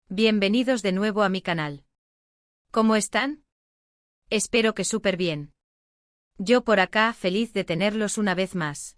Bienvenidos de nuevo a mi canal. ¿Cómo están? Espero que súper bien. Yo por acá feliz de tenerlos una vez más.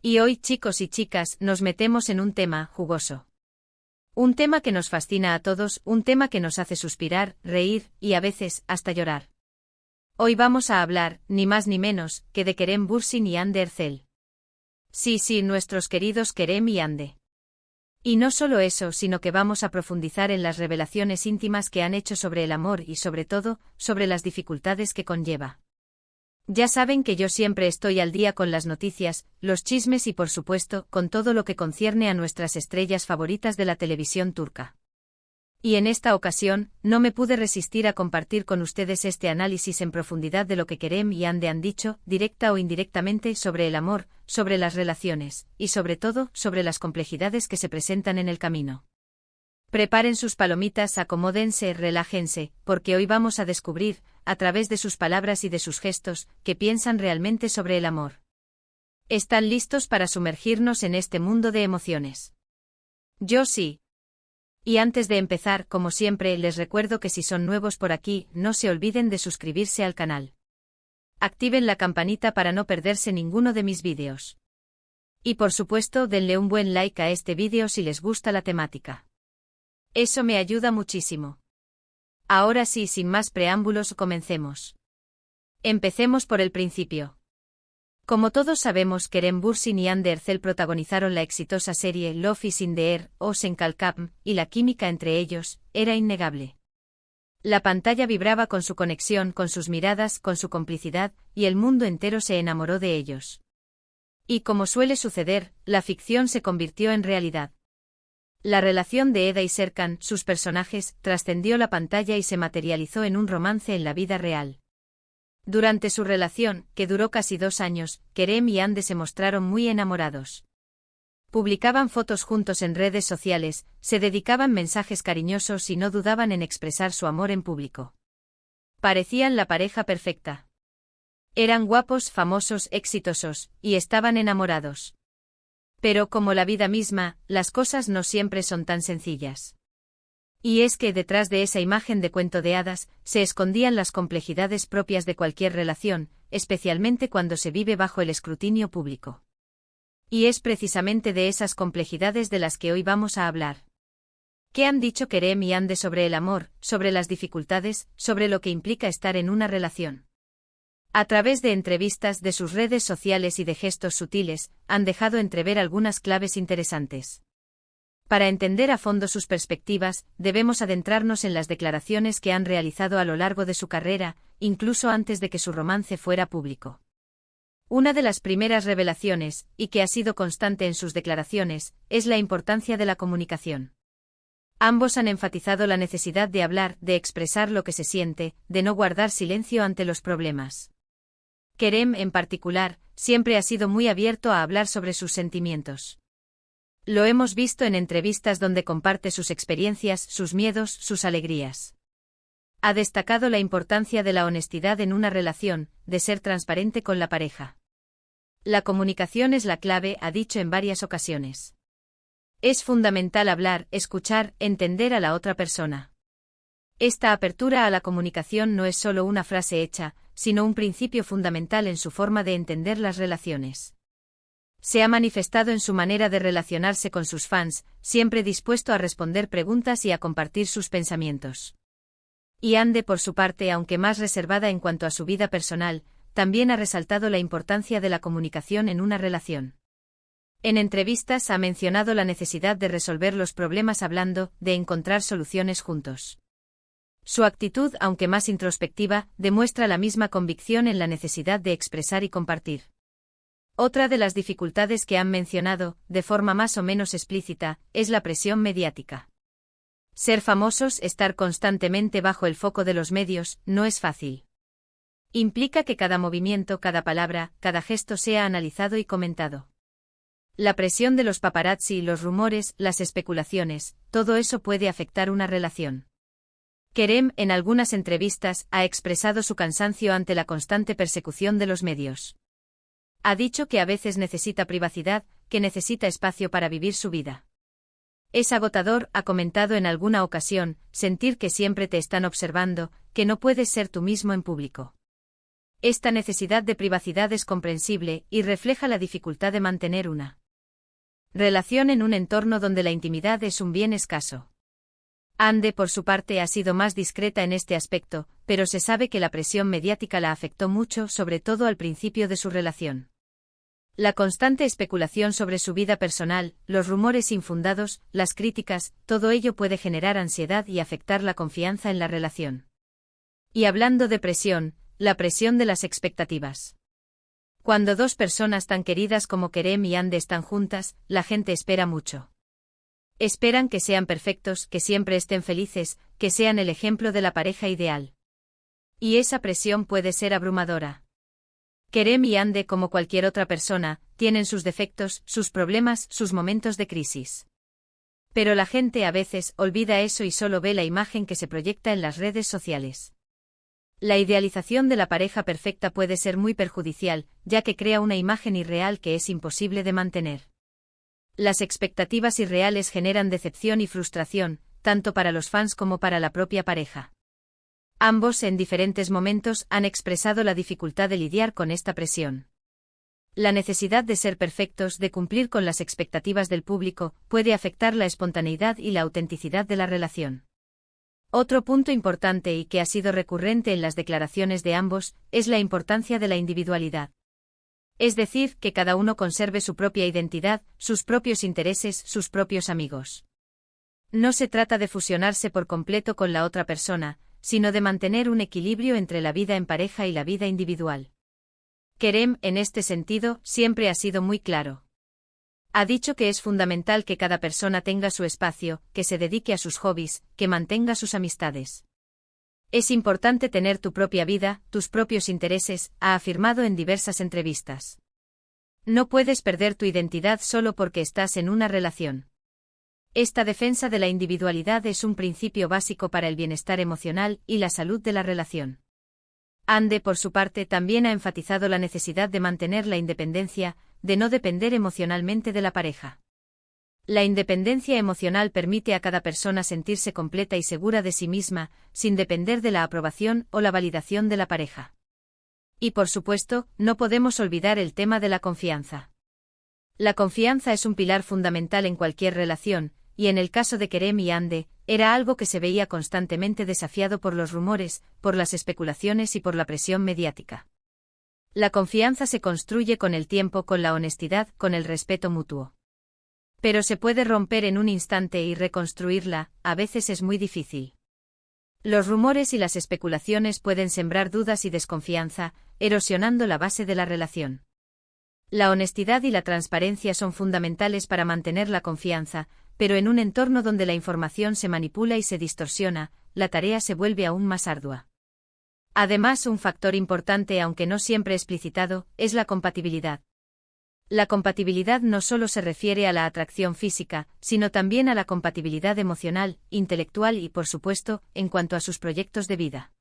Y hoy, chicos y chicas, nos metemos en un tema jugoso. Un tema que nos fascina a todos, un tema que nos hace suspirar, reír y a veces hasta llorar. Hoy vamos a hablar, ni más ni menos, que de Kerem Bürsin y Hande Erçel. Sí, nuestros queridos Kerem y Hande. Y no solo eso, sino que vamos a profundizar en las revelaciones íntimas que han hecho sobre el amor y sobre todo, sobre las dificultades que conlleva. Ya saben que yo siempre estoy al día con las noticias, los chismes y por supuesto, con todo lo que concierne a nuestras estrellas favoritas de la televisión turca. Y en esta ocasión, no me pude resistir a compartir con ustedes este análisis en profundidad de lo que Kerem y Hande han dicho, directa o indirectamente, sobre el amor, sobre las relaciones, y sobre todo, sobre las complejidades que se presentan en el camino. Preparen sus palomitas, acomódense, relájense, porque hoy vamos a descubrir, a través de sus palabras y de sus gestos, qué piensan realmente sobre el amor. ¿Están listos para sumergirnos en este mundo de emociones? Yo sí. Y antes de empezar, como siempre, les recuerdo que si son nuevos por aquí, no se olviden de suscribirse al canal. Activen la campanita para no perderse ninguno de mis vídeos. Y por supuesto, denle un buen like a este vídeo si les gusta la temática. Eso me ayuda muchísimo. Ahora sí, sin más preámbulos, comencemos. Empecemos por el principio. Como todos sabemos, Kerem Bürsin y Hande Erçel protagonizaron la exitosa serie Love is in the Air o Sen Kalkam, y la química entre ellos era innegable. La pantalla vibraba con su conexión, con sus miradas, con su complicidad, y el mundo entero se enamoró de ellos. Y como suele suceder, la ficción se convirtió en realidad. La relación de Eda y Serkan, sus personajes, trascendió la pantalla y se materializó en un romance en la vida real. Durante su relación, que duró casi 2 años, Kerem y Hande se mostraron muy enamorados. Publicaban fotos juntos en redes sociales, se dedicaban mensajes cariñosos y no dudaban en expresar su amor en público. Parecían la pareja perfecta. Eran guapos, famosos, exitosos, y estaban enamorados. Pero como la vida misma, las cosas no siempre son tan sencillas. Y es que detrás de esa imagen de cuento de hadas, se escondían las complejidades propias de cualquier relación, especialmente cuando se vive bajo el escrutinio público. Y es precisamente de esas complejidades de las que hoy vamos a hablar. ¿Qué han dicho Kerem y Hande sobre el amor, sobre las dificultades, sobre lo que implica estar en una relación? A través de entrevistas, de sus redes sociales y de gestos sutiles, han dejado entrever algunas claves interesantes. Para entender a fondo sus perspectivas, debemos adentrarnos en las declaraciones que han realizado a lo largo de su carrera, incluso antes de que su romance fuera público. Una de las primeras revelaciones, y que ha sido constante en sus declaraciones, es la importancia de la comunicación. Ambos han enfatizado la necesidad de hablar, de expresar lo que se siente, de no guardar silencio ante los problemas. Kerem, en particular, siempre ha sido muy abierto a hablar sobre sus sentimientos. Lo hemos visto en entrevistas donde comparte sus experiencias, sus miedos, sus alegrías. Ha destacado la importancia de la honestidad en una relación, de ser transparente con la pareja. La comunicación es la clave, ha dicho en varias ocasiones. Es fundamental hablar, escuchar, entender a la otra persona. Esta apertura a la comunicación no es solo una frase hecha, sino un principio fundamental en su forma de entender las relaciones. Se ha manifestado en su manera de relacionarse con sus fans, siempre dispuesto a responder preguntas y a compartir sus pensamientos. Y Hande, por su parte, aunque más reservada en cuanto a su vida personal, también ha resaltado la importancia de la comunicación en una relación. En entrevistas ha mencionado la necesidad de resolver los problemas hablando, de encontrar soluciones juntos. Su actitud, aunque más introspectiva, demuestra la misma convicción en la necesidad de expresar y compartir. Otra de las dificultades que han mencionado, de forma más o menos explícita, es la presión mediática. Ser famosos, estar constantemente bajo el foco de los medios, no es fácil. Implica que cada movimiento, cada palabra, cada gesto sea analizado y comentado. La presión de los paparazzi, los rumores, las especulaciones, todo eso puede afectar una relación. Kerem, en algunas entrevistas, ha expresado su cansancio ante la constante persecución de los medios. Ha dicho que a veces necesita privacidad, que necesita espacio para vivir su vida. Es agotador, ha comentado en alguna ocasión, sentir que siempre te están observando, que no puedes ser tú mismo en público. Esta necesidad de privacidad es comprensible y refleja la dificultad de mantener una relación en un entorno donde la intimidad es un bien escaso. Ande, por su parte, ha sido más discreta en este aspecto, pero se sabe que la presión mediática la afectó mucho, sobre todo al principio de su relación. La constante especulación sobre su vida personal, los rumores infundados, las críticas, todo ello puede generar ansiedad y afectar la confianza en la relación. Y hablando de presión, la presión de las expectativas. Cuando dos personas tan queridas como Kerem y Hande están juntas, la gente espera mucho. Esperan que sean perfectos, que siempre estén felices, que sean el ejemplo de la pareja ideal. Y esa presión puede ser abrumadora. Kerem y Hande, como cualquier otra persona, tienen sus defectos, sus problemas, sus momentos de crisis. Pero la gente a veces olvida eso y solo ve la imagen que se proyecta en las redes sociales. La idealización de la pareja perfecta puede ser muy perjudicial, ya que crea una imagen irreal que es imposible de mantener. Las expectativas irreales generan decepción y frustración, tanto para los fans como para la propia pareja. Ambos en diferentes momentos han expresado la dificultad de lidiar con esta presión. La necesidad de ser perfectos, de cumplir con las expectativas del público, puede afectar la espontaneidad y la autenticidad de la relación. Otro punto importante y que ha sido recurrente en las declaraciones de ambos, es la importancia de la individualidad. Es decir, que cada uno conserve su propia identidad, sus propios intereses, sus propios amigos. No se trata de fusionarse por completo con la otra persona, sino de mantener un equilibrio entre la vida en pareja y la vida individual. Kerem, en este sentido, siempre ha sido muy claro. Ha dicho que es fundamental que cada persona tenga su espacio, que se dedique a sus hobbies, que mantenga sus amistades. Es importante tener tu propia vida, tus propios intereses, ha afirmado en diversas entrevistas. No puedes perder tu identidad solo porque estás en una relación. Esta defensa de la individualidad es un principio básico para el bienestar emocional y la salud de la relación. Hande, por su parte, también ha enfatizado la necesidad de mantener la independencia, de no depender emocionalmente de la pareja. La independencia emocional permite a cada persona sentirse completa y segura de sí misma, sin depender de la aprobación o la validación de la pareja. Y por supuesto, no podemos olvidar el tema de la confianza. La confianza es un pilar fundamental en cualquier relación, y en el caso de Kerem y Hande, era algo que se veía constantemente desafiado por los rumores, por las especulaciones y por la presión mediática. La confianza se construye con el tiempo, con la honestidad, con el respeto mutuo. Pero se puede romper en un instante y reconstruirla, a veces es muy difícil. Los rumores y las especulaciones pueden sembrar dudas y desconfianza, erosionando la base de la relación. La honestidad y la transparencia son fundamentales para mantener la confianza, pero en un entorno donde la información se manipula y se distorsiona, la tarea se vuelve aún más ardua. Además, un factor importante, aunque no siempre explicitado, es la compatibilidad. La compatibilidad no solo se refiere a la atracción física, sino también a la compatibilidad emocional, intelectual y, por supuesto, en cuanto a sus proyectos de vida.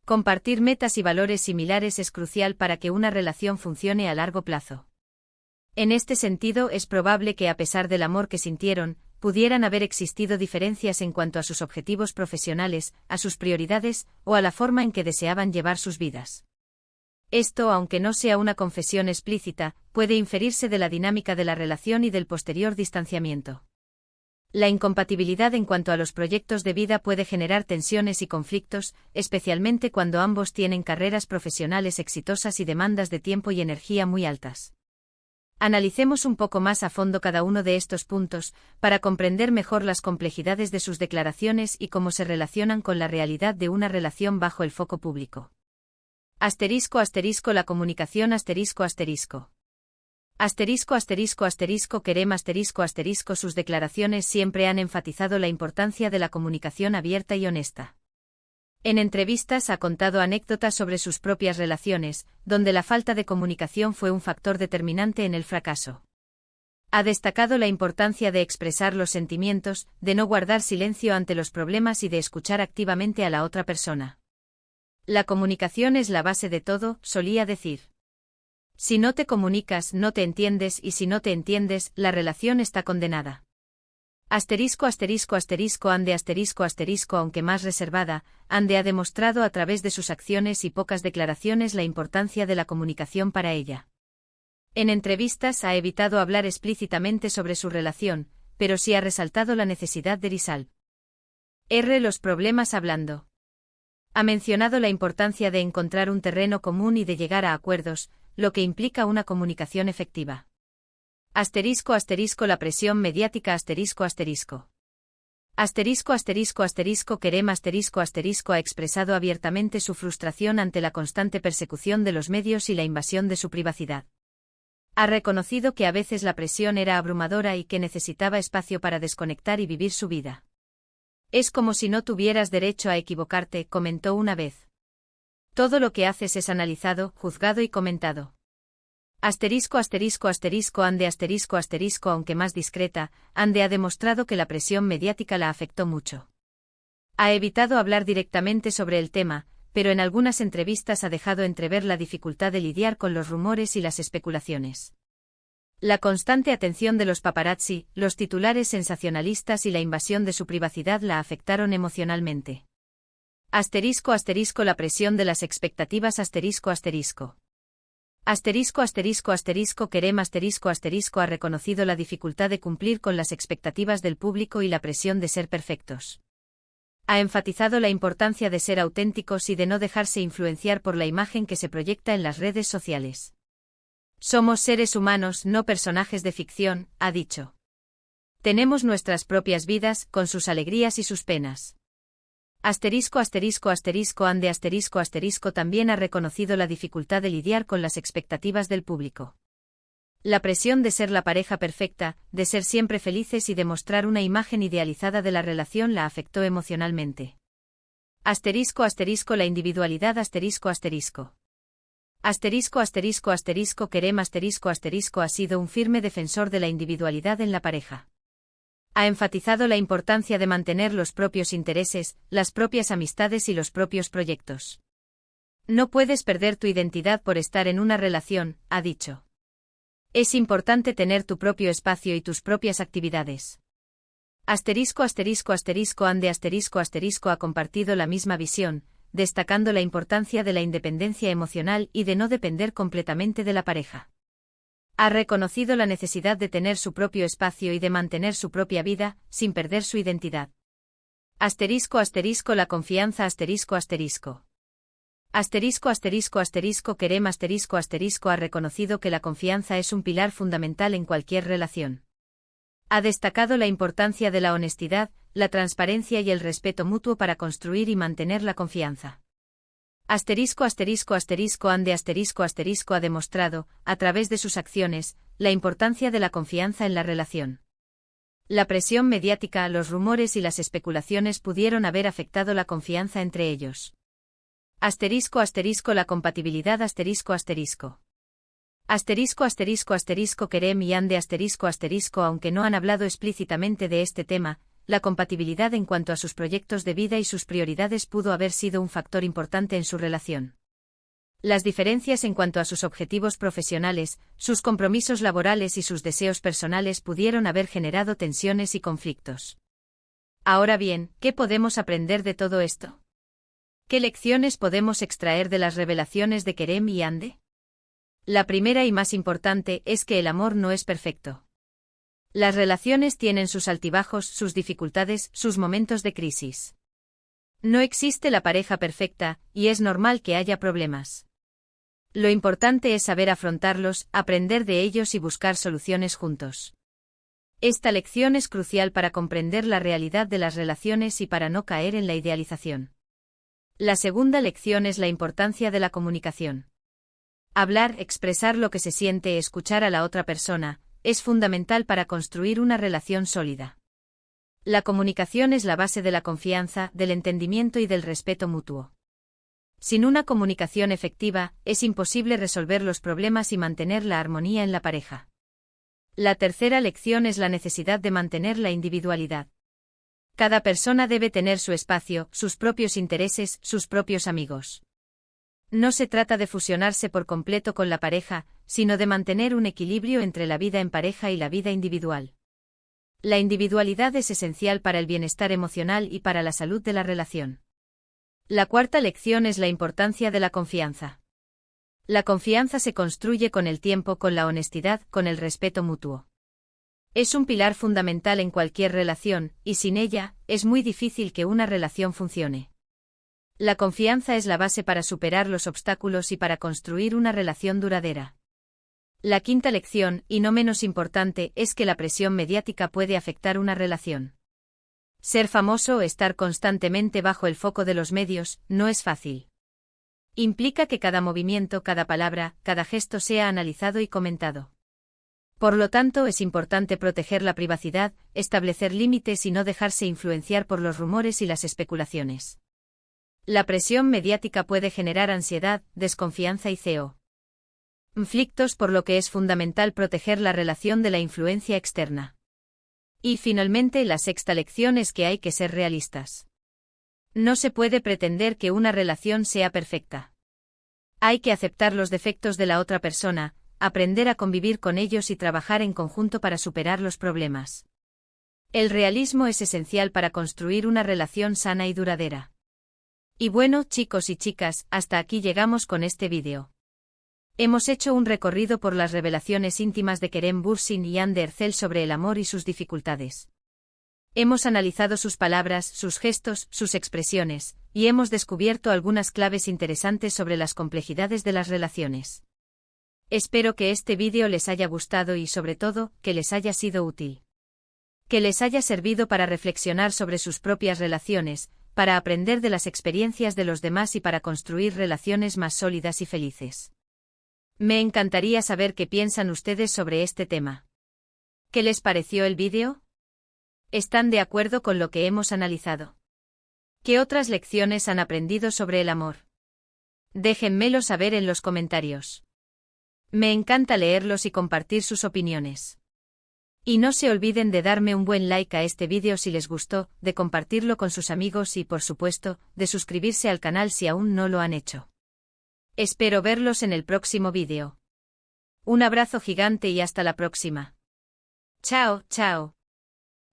Compartir metas y valores similares es crucial para que una relación funcione a largo plazo. En este sentido, es probable que, a pesar del amor que sintieron, pudieran haber existido diferencias en cuanto a sus objetivos profesionales, a sus prioridades, o a la forma en que deseaban llevar sus vidas. Esto, aunque no sea una confesión explícita, puede inferirse de la dinámica de la relación y del posterior distanciamiento. La incompatibilidad en cuanto a los proyectos de vida puede generar tensiones y conflictos, especialmente cuando ambos tienen carreras profesionales exitosas y demandas de tiempo y energía muy altas. Analicemos un poco más a fondo cada uno de estos puntos, para comprender mejor las complejidades de sus declaraciones y cómo se relacionan con la realidad de una relación bajo el foco público. Asterisco asterisco la comunicación asterisco asterisco. Asterisco asterisco asterisco Kerem asterisco asterisco sus declaraciones siempre han enfatizado la importancia de la comunicación abierta y honesta. En entrevistas ha contado anécdotas sobre sus propias relaciones, donde la falta de comunicación fue un factor determinante en el fracaso. Ha destacado la importancia de expresar los sentimientos, de no guardar silencio ante los problemas y de escuchar activamente a la otra persona. La comunicación es la base de todo, solía decir. Si no te comunicas, no te entiendes y si no te entiendes, la relación está condenada. Ande aunque más reservada, Ande ha demostrado a través de sus acciones y pocas declaraciones la importancia de la comunicación para ella. En entrevistas ha evitado hablar explícitamente sobre su relación, pero sí ha resaltado la necesidad de resolver los problemas hablando. Ha mencionado la importancia de encontrar un terreno común y de llegar a acuerdos, lo que implica una comunicación efectiva. La presión mediática Kerem ha expresado abiertamente su frustración ante la constante persecución de los medios y la invasión de su privacidad. Ha reconocido que a veces la presión era abrumadora y que necesitaba espacio para desconectar y vivir su vida. Es como si no tuvieras derecho a equivocarte, comentó una vez. Todo lo que haces es analizado, juzgado y comentado. Aunque más discreta, Ande ha demostrado que la presión mediática la afectó mucho. Ha evitado hablar directamente sobre el tema, pero en algunas entrevistas ha dejado entrever la dificultad de lidiar con los rumores y las especulaciones. La constante atención de los paparazzi, los titulares sensacionalistas y la invasión de su privacidad la afectaron emocionalmente. La presión de las expectativas Kerem ha reconocido la dificultad de cumplir con las expectativas del público y la presión de ser perfectos. Ha enfatizado la importancia de ser auténticos y de no dejarse influenciar por la imagen que se proyecta en las redes sociales. Somos seres humanos, no personajes de ficción, ha dicho. Tenemos nuestras propias vidas, con sus alegrías y sus penas. Ande también ha reconocido la dificultad de lidiar con las expectativas del público. La presión de ser la pareja perfecta, de ser siempre felices y de mostrar una imagen idealizada de la relación la afectó emocionalmente. La individualidad Kerem ha sido un firme defensor de la individualidad en la pareja. Ha enfatizado la importancia de mantener los propios intereses, las propias amistades y los propios proyectos. No puedes perder tu identidad por estar en una relación, ha dicho. Es importante tener tu propio espacio y tus propias actividades. Ande ha compartido la misma visión, destacando la importancia de la independencia emocional y de no depender completamente de la pareja. Ha reconocido la necesidad de tener su propio espacio y de mantener su propia vida, sin perder su identidad. La confianza Kerem ha reconocido que la confianza es un pilar fundamental en cualquier relación. Ha destacado la importancia de la honestidad, la transparencia y el respeto mutuo para construir y mantener la confianza. Ande ha demostrado, a través de sus acciones, la importancia de la confianza en la relación. La presión mediática, los rumores y las especulaciones pudieron haber afectado la confianza entre ellos. La compatibilidad Kerem y Ande aunque no han hablado explícitamente de este tema, la compatibilidad en cuanto a sus proyectos de vida y sus prioridades pudo haber sido un factor importante en su relación. Las diferencias en cuanto a sus objetivos profesionales, sus compromisos laborales y sus deseos personales pudieron haber generado tensiones y conflictos. Ahora bien, ¿qué podemos aprender de todo esto? ¿Qué lecciones podemos extraer de las revelaciones de Kerem y Ande? La primera y más importante es que el amor no es perfecto. Las relaciones tienen sus altibajos, sus dificultades, sus momentos de crisis. No existe la pareja perfecta, y es normal que haya problemas. Lo importante es saber afrontarlos, aprender de ellos y buscar soluciones juntos. Esta lección es crucial para comprender la realidad de las relaciones y para no caer en la idealización. La segunda lección es la importancia de la comunicación. Hablar, expresar lo que se siente, escuchar a la otra persona, es fundamental para construir una relación sólida. La comunicación es la base de la confianza, del entendimiento y del respeto mutuo. Sin una comunicación efectiva, es imposible resolver los problemas y mantener la armonía en la pareja. La tercera lección es la necesidad de mantener la individualidad. Cada persona debe tener su espacio, sus propios intereses, sus propios amigos. No se trata de fusionarse por completo con la pareja, sino de mantener un equilibrio entre la vida en pareja y la vida individual. La individualidad es esencial para el bienestar emocional y para la salud de la relación. La cuarta lección es la importancia de la confianza. La confianza se construye con el tiempo, con la honestidad, con el respeto mutuo. Es un pilar fundamental en cualquier relación, y sin ella, es muy difícil que una relación funcione. La confianza es la base para superar los obstáculos y para construir una relación duradera. La quinta lección, y no menos importante, es que la presión mediática puede afectar una relación. Ser famoso o estar constantemente bajo el foco de los medios no es fácil. Implica que cada movimiento, cada palabra, cada gesto sea analizado y comentado. Por lo tanto, es importante proteger la privacidad, establecer límites y no dejarse influenciar por los rumores y las especulaciones. La presión mediática puede generar ansiedad, desconfianza y conflictos, por lo que es fundamental proteger la relación de la influencia externa. Y finalmente, la sexta lección es que hay que ser realistas. No se puede pretender que una relación sea perfecta. Hay que aceptar los defectos de la otra persona, aprender a convivir con ellos y trabajar en conjunto para superar los problemas. El realismo es esencial para construir una relación sana y duradera. Y bueno, chicos y chicas, hasta aquí llegamos con este vídeo. Hemos hecho un recorrido por las revelaciones íntimas de Kerem Bürsin y Hande Erçel sobre el amor y sus dificultades. Hemos analizado sus palabras, sus gestos, sus expresiones, y hemos descubierto algunas claves interesantes sobre las complejidades de las relaciones. Espero que este vídeo les haya gustado y, sobre todo, que les haya sido útil. Que les haya servido para reflexionar sobre sus propias relaciones, para aprender de las experiencias de los demás y para construir relaciones más sólidas y felices. Me encantaría saber qué piensan ustedes sobre este tema. ¿Qué les pareció el vídeo? ¿Están de acuerdo con lo que hemos analizado? ¿Qué otras lecciones han aprendido sobre el amor? Déjenmelo saber en los comentarios. Me encanta leerlos y compartir sus opiniones. Y no se olviden de darme un buen like a este vídeo si les gustó, de compartirlo con sus amigos y, por supuesto, de suscribirse al canal si aún no lo han hecho. Espero verlos en el próximo vídeo. Un abrazo gigante y hasta la próxima. Chao, chao.